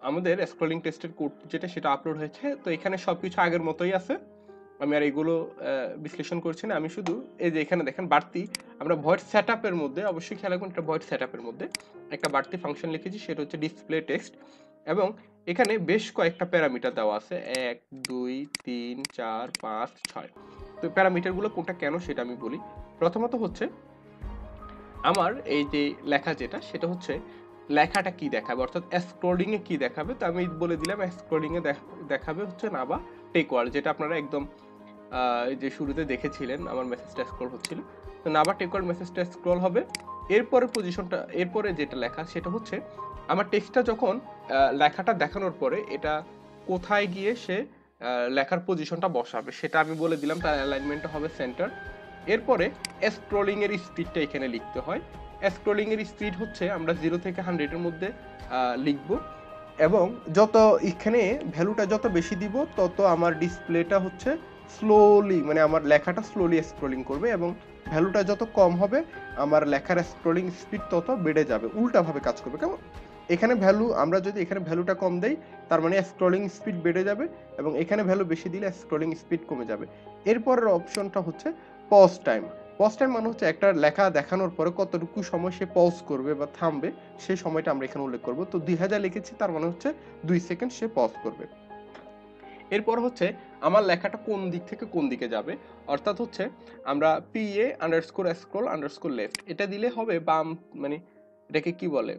Speaker 1: আমাদের স্ক্রলিং টেস্টের কোড যেটা সেটা আপলোড হয়েছে। তো এখানে সবকিছু আগের মতোই আছে, আমি আর এগুলো বিশ্লেষণ করছি না। আমি শুধু এই যে এখানে দেখেন বাড়তি আমরা ভয়েড সেটআপের মধ্যে, অবশ্যই খেয়াল রাখবেন একটা ভয়েড সেটআপের মধ্যে একটা বাড়তি ফাংশন লিখেছি, সেটা হচ্ছে ডিসপ্লে টেক্সট। এবং এখানে বেশ কয়েকটা প্যারামিটার দেওয়া আছে, 1 2 3 4 5 6। তো প্যারামিটারগুলো কোনটা কেন সেটা আমি বলি। প্রথমত হচ্ছে আমার এই যে লেখা যেটা সেটা হচ্ছে লেখাটা কি দেখাবে, অর্থাৎ স্ক্রলিং এ কি দেখাবে। তো আমি বলে দিলাম স্ক্রলিং এ দেখাবে হচ্ছে নাভাটেক ওয়ার্ল্ড, যেটা আপনারা একদম যে শুরুতে দেখেছিলেন আমার মেসেজটা স্ক্রল হচ্ছিল। তো নাভাটেক ওয়ার্ল্ড মেসেজটা স্ক্রল হবে। এরপরে পজিশনটা, এরপরে যেটা লেখা সেটা হচ্ছে আমার টেক্সটটা যখন লেখাটা দেখানোর পরে এটা কোথায় গিয়ে সে লেখার পজিশনটা বসাবে সেটা আমি বলে দিলাম, তার অ্যালাইনমেন্টটা হবে সেন্টার। এরপরে স্ক্রলিং এর স্পিডটা এখানে লিখতে হয়। স্ক্রলিং এর স্পিড হচ্ছে আমরা 0 থেকে 100 এর মধ্যে লিখব, এবং যত এখানে ভ্যালুটা যত বেশি দিব তত আমার ডিসপ্লেটা হচ্ছে স্লোলি, মানে আমার লেখাটা স্লোলি স্ক্রলিং করবে, এবং ভ্যালুটা যত কম হবে আমার লেখার স্ক্রলিং স্পিড তত বেড়ে যাবে, উল্টাভাবে কাজ করবে। কেমন, এখানে ভ্যালু আমরা যদি এখানে ভ্যালুটা কম দেই তার মানে স্ক্রলিং স্পিড বেড়ে যাবে, এবং এখানে ভ্যালু বেশি দিলে স্ক্রলিং স্পিড কমে যাবে। এরপরের অপশনটা হচ্ছে পজ টাইম। পজ টাইম মানে হচ্ছে একটা লেখা দেখানোর পরে কতটুকু সময় সে পজ করবে বা থামবে, সেই সময়টা আমরা এখানে উল্লেখ করব। তো 2000 লিখেছি, তার মানে হচ্ছে 2 সেকেন্ড সে পজ করবে। এরপর হচ্ছে আমার লেখাটা কোন দিক থেকে কোন দিকে যাবে, অর্থাৎ হচ্ছে আমরা PA_scroll_left এটা দিলে হবে বাম, মানে এটাকে কি বলে,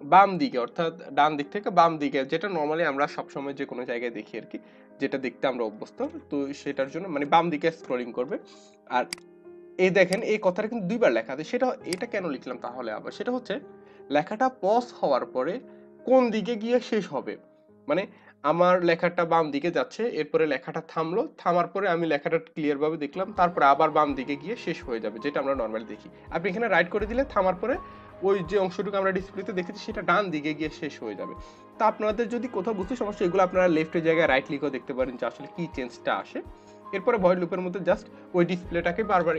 Speaker 1: বাম দিকে, অর্থাৎ ডান দিক থেকে বাম দিকে, যেটা নর্মালি আমরা সবসময় যে কোনো জায়গায় দেখি আর কি, যেটা দেখতে আমরা অভ্যস্ত। তো সেটার জন্য মানে বাম দিকে স্ক্রলিং করবে। আর এই দেখেন এই কথাটা কিন্তু দুইবার লেখা আছে, সেটা এটা কেন লিখলাম তাহলে আবার, সেটা হচ্ছে লেখাটা পজ হওয়ার পরে কোন দিকে গিয়ে শেষ হবে। মানে আমার লেখাটা বাম দিকে যাচ্ছে, এরপরে লেখাটা থামলো, থামার পরে আমি লেখাটা ক্লিয়ার ভাবে দেখলাম, তারপরে আবার বাম দিকে গিয়ে শেষ হয়ে যাবে, যেটা আমরা নর্মালি দেখি। আপনি এখানে রাইট করে দিলে থামার পরে ওই যে অংশটুকু আমরা ডিসপ্লেতে দেখেছি সেটা ডান দিকে গিয়ে শেষ হয়ে যাবে। তা আপনাদের যদি কোথাও বুঝতে সমস্যা, এগুলো আপনারা লেফটের জায়গায় রাইট লিখেও দেখতে পারেন যে আসলে কি চেঞ্জটা আসে। এরপরে ভয়েড লুপের মধ্যে জাস্ট ওই ডিসপ্লেটাকে বারবার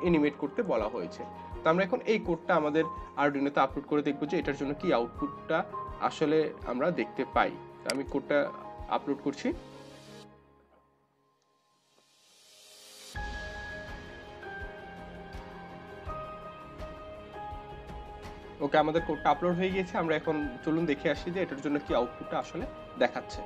Speaker 1: এনিমেট করতে বলা হয়েছে। তো আমরা এখন এই কোডটা আমাদের আরডুইনোতে আপলোড করে দেখব যে এটার জন্য কি আউটপুটটা আসলে আমরা দেখতে পাই। আমি কোডটা আপলোড করছি। ওকে, আমাদের কোডটা আপলোড হয়ে গিয়েছে। আমরা এখন চলুন দেখে আসি যে এটার জন্য কি আউটপুটটা আসলে দেখাচ্ছে।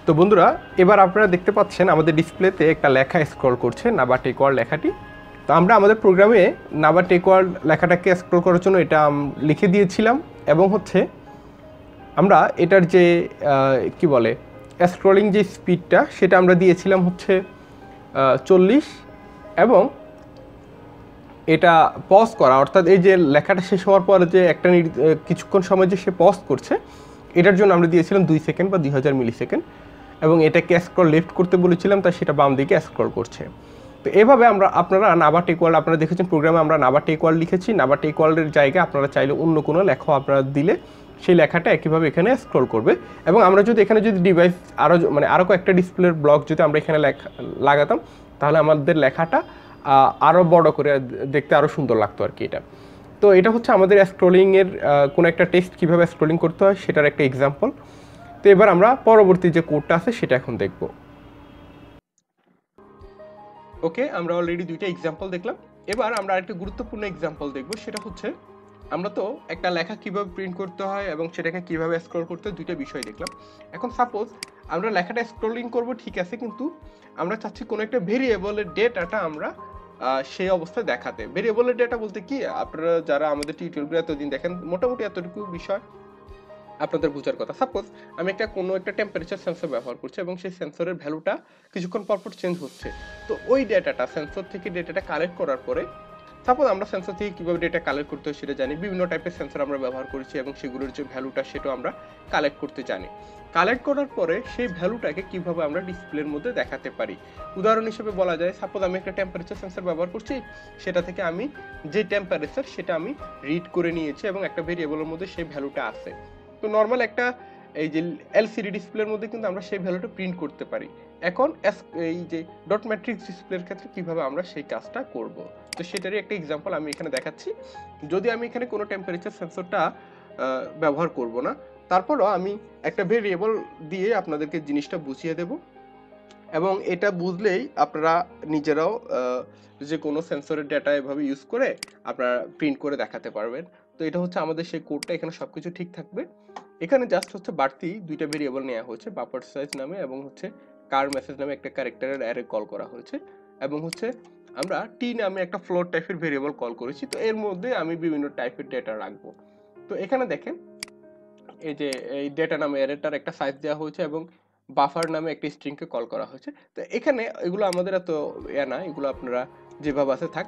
Speaker 1: তো বন্ধুরা, এবার আপনারা দেখতে পাচ্ছেন আমাদের ডিসপ্লেতে একটা লেখা স্ক্রল করছে, নাভাটেক ওয়ার্ল্ড লেখাটি। তো আমরা আমাদের প্রোগ্রামে নাভাটেক ওয়ার্ল্ড লেখাটাকে স্ক্রল করার জন্য এটা লিখে দিয়েছিলাম, এবং হচ্ছে আমরা এটার যে কি বলে স্ক্রলিং যে স্পিডটা সেটা আমরা দিয়েছিলাম হচ্ছে 40, এবং এটা পজ করা, অর্থাৎ এই যে লেখাটা শেষ হওয়ার পরে যে একটা কিছুক্ষণ সময় যে সে পজ করছে এটার জন্য আমরা দিয়েছিলাম 2 সেকেন্ড বা 2000 মিলি সেকেন্ড, এবং এটাকে স্ক্রল লেফট করতে বলেছিলাম, তাই সেটা বাম দিকে স্ক্রল করছে। তো এভাবে আপনারা নাবা টেক ওয়ার্ল্ড আপনারা দেখেছেন প্রোগ্রামে আমরা নাবা টেক ওয়ার্ল্ড লিখেছি। নাবা টেক ওয়ার্ল্ডের জায়গায় আপনারা চাইলে অন্য কোনো লেখাও আপনারা দিলে সেই লেখাটা একইভাবে এখানে স্ক্রল করবে। এবং আমরা যদি এখানে যদি ডিভাইস আরও কয়েকটা ডিসপ্লের ব্লক যদি আমরা এখানে লাগাতাম তাহলে আমাদের লেখাটা আরও বড় করে দেখতে আরও সুন্দর লাগতো আর কি এটা। তো এটা হচ্ছে আমাদের স্ক্রলিংয়ের কোনো একটা টেক্সট কীভাবে স্ক্রলিং করতে হয় সেটার একটা এক্সাম্পল। তো এবার আমরা পরবর্তী যে কোডটা আছে সেটা এখন দেখব। ওকে, আমরা অলরেডি দুইটা এক্সাম্পল দেখলাম। এবার আমরা আরেকটা গুরুত্বপূর্ণ এক্সাম্পল দেখব, সেটা হচ্ছে আমরা তো একটা লেখা কিভাবে প্রিন্ট করতে হয় এবং সেটাকে কিভাবে স্ক্রল করতে হয় দুইটা বিষয় দেখলাম। এখন সাপোজ আমরা লেখাটা স্ক্রলিং করব, ঠিক আছে, কিন্তু আমরা চাচ্ছি কোনো একটা ভেরিয়েবলের ডেটাটা আমরা সেই অবস্থায় দেখাতে। ভেরিয়েবলের ডেটা বলতে কি, আপনারা যারা আমাদের টিউটোরিয়ালগুলো এতদিন দেখেন মোটামুটি এতটুকু বিষয় আপনাদের বোঝার কথা। সাপোজ আমি কোনো একটা টেম্পারেচার সেন্সর ব্যবহার করছি এবং সেই সেন্সরের ভ্যালুটা কিছুক্ষণ পরপর চেঞ্জ হচ্ছে। তো ওই ডেটাটা সেন্সর থেকে ডেটাটা কালেক্ট করার পরে, সাপোজ আমরা সেন্সর থেকে কীভাবে ডেটা কালেক্ট করতে হয় সেটা জানি, বিভিন্ন টাইপের সেন্সর আমরা ব্যবহার করেছি এবং সেগুলোর যে ভ্যালুটা সেটাও আমরা কালেক্ট করতে জানি। কালেক্ট করার পরে সেই ভ্যালুটাকে কিভাবে আমরা ডিসপ্লের মধ্যে দেখাতে পারি। উদাহরণ হিসেবে বলা যায়, সাপোজ আমি একটা টেম্পারেচার সেন্সর ব্যবহার করছি, সেটা থেকে আমি যে টেম্পারেচার সেটা আমি রিড করে নিয়েছি এবং একটা ভেরিয়েবলের মধ্যে সেই ভ্যালুটা আছে। তো নর্মাল একটা এই যে এলসিডি ডিসপ্লের মধ্যে কিন্তু আমরা সেই ভ্যালুটা প্রিন্ট করতে পারি। এখন এই যে ডট ম্যাট্রিক্স ডিসপ্লের ক্ষেত্রে কিভাবে আমরা সেই কাজটা করব, তো সেটারই একটা এক্সাম্পল আমি এখানে দেখাচ্ছি। যদি আমি এখানে কোনো টেম্পারেচার সেন্সরটা ব্যবহার করব না, তারপরও আমি একটা ভেরিয়েবল দিয়ে আপনাদেরকে জিনিসটা বুঝিয়ে দেব এবং এটা বুঝলেই আপনারা নিজেরাও যে কোনো সেন্সরের ডেটা এভাবে ইউজ করে আপনারা প্রিন্ট করে দেখাতে পারবেন। তো এটা হচ্ছে আমাদের সেই কোডটা, এখানে সবকিছু ঠিক থাকবে। এখানে জাস্ট হচ্ছে বাড়তি দুইটা ভেরিয়েবল নেওয়া হয়েছে, বাফার সাইজ নামে এবং হচ্ছে কার মেসেজ নামে একটা ক্যারেক্টারের অ্যারে কল করা হয়েছে, এবং হচ্ছে আমরা টি নামে একটা ফ্লোট টাইপের ভেরিয়েবল কল করেছি। তো এর মধ্যে আমি বিভিন্ন টাইপের ডেটা রাখবো। তো এখানে দেখেন এই যে এই ডেটা নামে অ্যারেটার একটা সাইজ দেওয়া হয়েছে এবং বাফার নামে একটা স্ট্রিংকে কল করা হয়েছে। তো এখানে এগুলো আমাদের এত না, এগুলো আপনারা যেভাবে আছে থাক।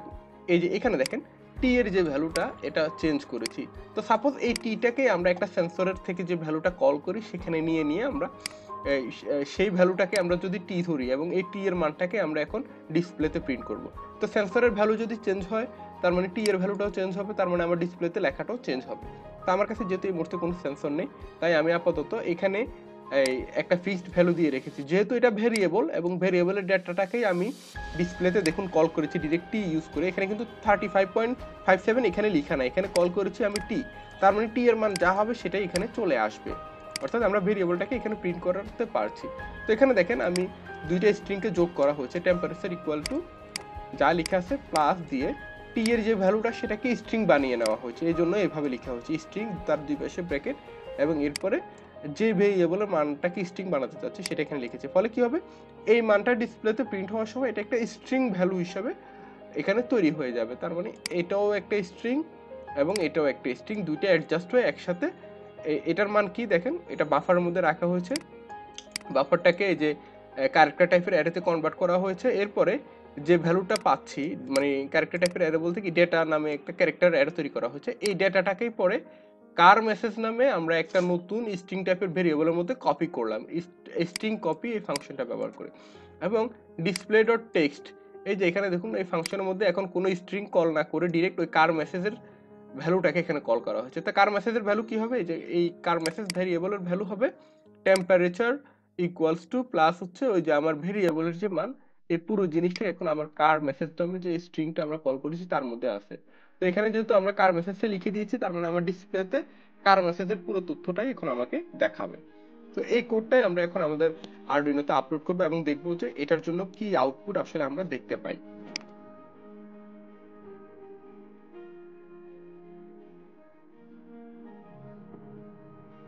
Speaker 1: এই যে এখানে দেখেন টি এর যে ভ্যালুটা এটা চেঞ্জ করেছি। তো সাপোজ এই টিটাকে আমরা একটা সেন্সরের থেকে যে ভ্যালুটা কল করি সেখানে নিয়ে আমরা সেই ভ্যালুটাকে আমরা যদি টি ধরি এবং এই টি এর মানটাকে আমরা এখন ডিসপ্লেতে প্রিন্ট করব। তো সেন্সরের ভ্যালু যদি চেঞ্জ হয় তার মানে টি এর ভ্যালুটাও চেঞ্জ হবে, তার মানে আমার ডিসপ্লেতে লেখাটাও চেঞ্জ হবে। তো আমার কাছে যেহেতু এই মুহূর্তে কোনো সেন্সর নেই, তাই আমি আপাতত এখানে এই একটা ফিক্সড ভ্যালু দিয়ে রেখেছি। যেহেতু এটা ভেরিয়েবল এবং ভেরিয়েবলের ডেটাটাকেই আমি ডিসপ্লেতে দেখুন কল করেছি ডিরেক্ট টি ইউজ করে। এখানে কিন্তু 35.57 এখানে লেখা নাই, এখানে কল করেছি আমি টি, তার মানে টি এর মান যা হবে সেটাই এখানে চলে আসবে, অর্থাৎ আমরা ভেরিয়েবলটাকে এখানে প্রিন্ট করতে পারছি। তো এখানে দেখেন আমি দুইটা স্ট্রিংকে যোগ করা হয়েছে, টেম্পারেচার ইকুয়াল টু যা লেখা আছে প্লাস দিয়ে টি এর যে ভ্যালুটা সেটাকে স্ট্রিং বানিয়ে নেওয়া হয়েছে, এই জন্য এভাবে লেখা হয়েছে স্ট্রিং, তার দুই পাশে ব্র্যাকেট, এবং এরপরে যে ভেরিয়েবলের মানটাকে স্ট্রিং বানাতে চাচ্ছি সেটা এখানে লিখেছে। ফলে কি হবে, এই মানটা ডিসপ্লেতে প্রিন্ট হওয়ার সময় এটা একটা স্ট্রিং ভ্যালু হিসাবে এখানে তৈরি হয়ে যাবে। তার মানে এটাও একটা স্ট্রিং এবং এটাও একটা স্ট্রিং, দুইটা অ্যাডজাস্ট হয়ে একসাথে। এটার মান কি দেখেন, এটা বাফারের মধ্যে রাখা হয়েছে, বাফারটাকে এই যে ক্যারেক্টার টাইপের অ্যারেতে কনভার্ট করা হয়েছে। এরপরে যে ভ্যালুটা পাচ্ছি, মানে ক্যারেক্টার টাইপের অ্যারে বলতে কি ডেটা নামে একটা ক্যারেক্টার অ্যারে তৈরি করা হয়েছে, এই ডেটাটাকেই পরে কার মেসেজ নামে আমরা একটা নতুন স্ট্রিং টাইপের ভেরিয়েবলের মধ্যে কপি করলাম, স্ট্রিং কপি এই ফাংশনটা ব্যবহার করে। এবং ডিসপ্লে ডট টেক্সট, এই যে এখানে দেখুন এই ফাংশনের মধ্যে এখন কোনো স্ট্রিং কল না করে ডিরেক্ট ওই কার মেসেজের ভ্যালুটাকে এখানে কল করা হয়েছে। তো কার মেসেজের ভ্যালু কি হবে, যে এই কার মেসেজ ভেরিয়েবলের ভ্যালু হবে টেম্পারেচার ইকুয়ালস টু প্লাস হচ্ছে ওই যে আমার ভেরিয়েবলের যে মান, এই পুরো জিনিসটা এখন আমার কার মেসেজ নামে যে স্ট্রিংটা আমরা কল করেছি তার মধ্যে আছে। তো এখানে যেহেতু আমরা কার মেসেজটা লিখে দিয়েছি, তার মানে আমার ডিসপ্লেতে কার মেসেজের পুরো তথ্যটাই এখন আমাকে দেখাবে। তো এই কোডটাই আমরা এখন আমাদের আরডুইনোতে আপলোড করবো এবং দেখবো যে এটার জন্য কি আউটপুট আসলে আমরা দেখতে পাই।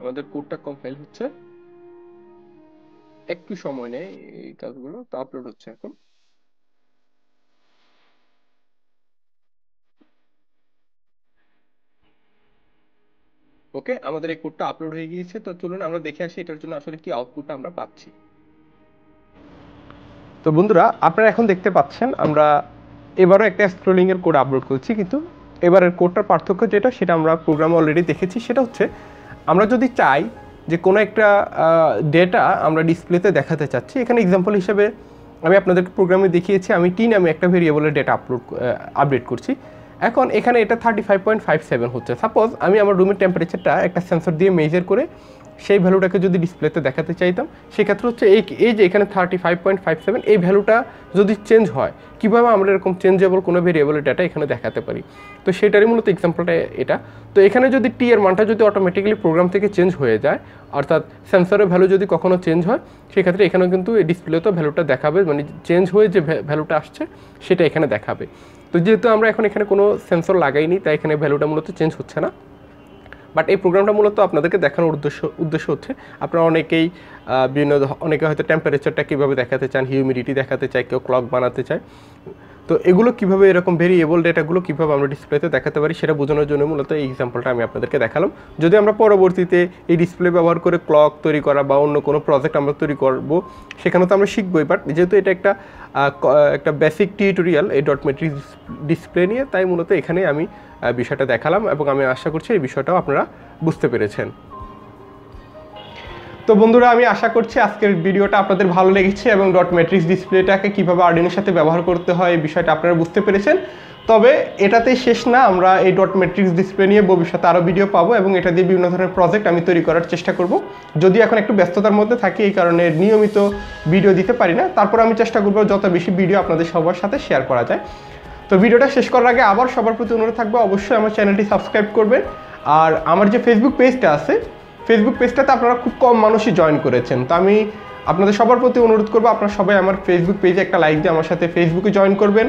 Speaker 1: আমাদের কোডটা কম্পাইল হচ্ছে, একটু সময় নেয় এই কাজগুলো, তো আপলোড হচ্ছে এখন। ওকে, আমাদের এই কোডটা আপলোড হয়ে গিয়েছে। তো চলুন আমরা দেখে আসি এটার জন্য আসলে কি আউটপুটটা আমরা পাচ্ছি। তো বন্ধুরা আপনারা এখন দেখতে পাচ্ছেন আমরা এবারও একটা স্ক্রলিং এর কোড আপলোড করছি, কিন্তু এবারের কোডটার পার্থক্য যেটা সেটা আমরা প্রোগ্রামে অলরেডি দেখেছি। সেটা হচ্ছে আমরা যদি চাই যে কোনো একটা ডেটা আমরা ডিসপ্লেতে দেখাতে চাচ্ছি, এখানে এক্সাম্পল হিসেবে আমি আপনাদেরকে প্রোগ্রামে দেখিয়েছি আমি টি নামে একটা ভেরিয়েবলের ডেটা আপডেট করছি। এখন এখানে এটা 35.57 হচ্ছে। সাপোজ আমি আমার রুমের টেম্পারেচারটা একটা সেন্সর দিয়ে মেজার করে সেই ভ্যালুটাকে যদি ডিসপ্লেতে দেখাতে চাইতাম, সেক্ষেত্রে হচ্ছে এই যে এখানে 35.57 এই ভ্যালুটা যদি চেঞ্জ হয়, কীভাবে আমরা এরকম চেঞ্জেবল কোনো ভেরিয়েবলের ডাটা এখানে দেখাতে পারি। তো সেটারই মূলত এক্সাম্পলটা এটা। তো এখানে যদি টি এর মানটা যদি অটোমেটিক্যালি প্রোগ্রাম থেকে চেঞ্জ হয়ে যায়, অর্থাৎ সেন্সরের ভ্যালু যদি কখনো চেঞ্জ হয়, সেক্ষেত্রে এখানেও কিন্তু এই ডিসপ্লেতেও ভ্যালুটা দেখাবে, মানে চেঞ্জ হয়ে যে ভ্যালুটা আসছে সেটা এখানে দেখাবে। তো যেহেতু আমরা এখন এখানে কোনো সেন্সর লাগাইনি, তাই এখানে ভ্যালুটা মূলত চেঞ্জ হচ্ছে না। বাট এই প্রোগ্রামটা মূলত আপনাদেরকে দেখানোর উদ্দেশ্য হচ্ছে আপনারা অনেকে হয়তো টেম্পারেচারটা কীভাবে দেখাতে চান, হিউমিডিটি দেখাতে চায়, কেউ ক্লক বানাতে চায়। তো এগুলো কীভাবে এরকম ভেরিয়েবল ডেটাগুলো কীভাবে আমরা ডিসপ্লেতে দেখাতে পারি সেটা বোঝানোর জন্য মূলত এই এক্সাম্পলটা আমি আপনাদেরকে দেখালাম। যদি আমরা পরবর্তীতে এই ডিসপ্লে ব্যবহার করে ক্লক তৈরি করা বা অন্য কোনো প্রজেক্ট আমরা তৈরি করব, সেখানে তো আমরা শিখবই। বাট যেহেতু এটা একটা বেসিক টিউটোরিয়াল এই ডট ম্যাট্রিক্স ডিসপ্লে নিয়ে, তাই মূলত এখানে আমি বিষয়টা দেখালাম এবং আমি আশা করছি এই বিষয়টাও আপনারা বুঝতে পেরেছেন। তো বন্ধুরা, আমি আশা করছি আজকের ভিডিওটা আপনাদের ভালো লেগেছে এবং ডট ম্যাট্রিক্স ডিসপ্লেটাকে কীভাবে আর্ডিনোর সাথে ব্যবহার করতে হয় এই বিষয়টা আপনারা বুঝতে পেরেছেন। তবে এটাতেই শেষ না, আমরা এই ডট ম্যাট্রিক্স ডিসপ্লে নিয়ে ভবিষ্যতে আরও ভিডিও পাবো এবং এটা দিয়ে বিভিন্ন ধরনের প্রজেক্ট আমি তৈরি করার চেষ্টা করব। যদি এখন একটু ব্যস্ততার মধ্যে থাকি, এই কারণে নিয়মিত ভিডিও দিতে পারি না, তারপর আমি চেষ্টা করবো যত বেশি ভিডিও আপনাদের সবার সাথে শেয়ার করা যায়। তো ভিডিওটা শেষ করার আগে আবার সবার প্রতি অনুরোধ থাকবে, অবশ্যই আমার চ্যানেলটি সাবস্ক্রাইব করবেন। আর আমার যে ফেসবুক পেজটা আছে, ফেসবুক পেজটাতে আপনারা খুব কম মানুষই জয়েন করেছেন। তো আমি আপনাদের সবার প্রতি অনুরোধ করবো, আপনারা সবাই আমার ফেসবুক পেজে একটা লাইক দিয়ে আমার সাথে ফেসবুকে জয়েন করবেন।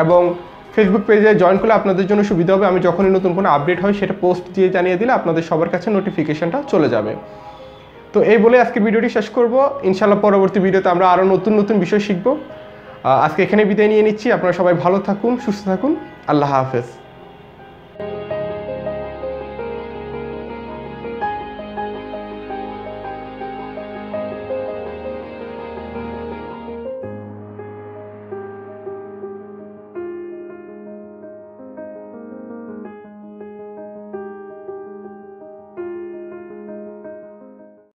Speaker 1: এবং ফেসবুক পেজে জয়েন করলে আপনাদের জন্য সুবিধা হবে, আমি যখনই নতুন কোনো আপডেট হয় সেটা পোস্ট দিয়ে জানিয়ে দিলে আপনাদের সবার কাছে নোটিফিকেশনটা চলে যাবে। তো এই বলে আজকে ভিডিওটি শেষ করব। ইনশাল্লাহ পরবর্তী ভিডিওতে আমরা আরও নতুন বিষয় শিখব। আজকে এখানে বিদায় নিয়ে নিচ্ছি। আপনারা সবাই ভালো থাকুন, সুস্থ থাকুন। আল্লাহ হাফেজ।